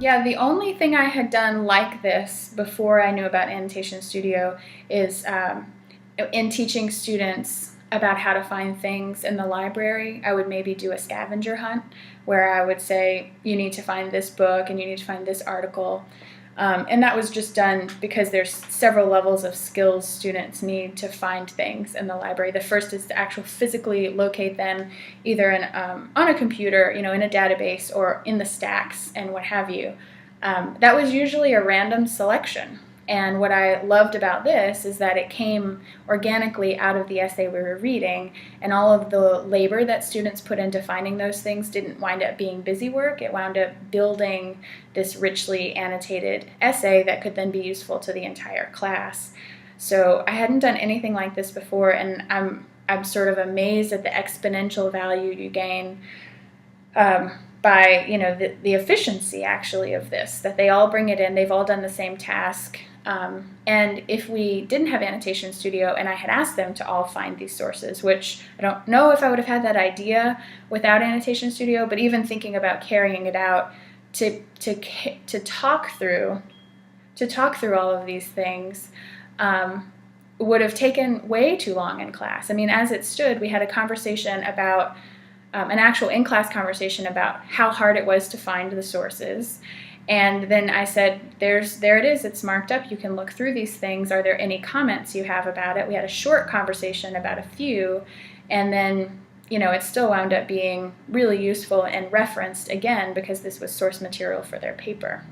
Yeah, the only thing I had done like this before I knew about Annotation Studio is in teaching students about how to find things in the library. I would maybe do a scavenger hunt where I would say, you need to find this book and you need to find this article. And that was just done because there's several levels of skills students need to find things in the library. The first is to actually physically locate them either on a computer, in a database, or in the stacks and what have you. That was usually a random selection. And what I loved about this is that it came organically out of the essay we were reading, and all of the labor that students put into finding those things didn't wind up being busy work. It wound up building this richly annotated essay that could then be useful to the entire class. So I hadn't done anything like this before, and I'm sort of amazed at the exponential value you gain by the efficiency actually of this, that they all bring it in, they've all done the same task. And if we didn't have Annotation Studio and I had asked them to all find these sources, which I don't know if I would have had that idea without Annotation Studio, but even thinking about carrying it out to talk through all of these things would have taken way too long in class. I mean, as it stood, we had a conversation about an actual in-class conversation about how hard it was to find the sources. And then I said, there it is, it's marked up, you can look through these things. Are there any comments you have about it? We had a short conversation about a few, and then, it still wound up being really useful and referenced again because this was source material for their paper.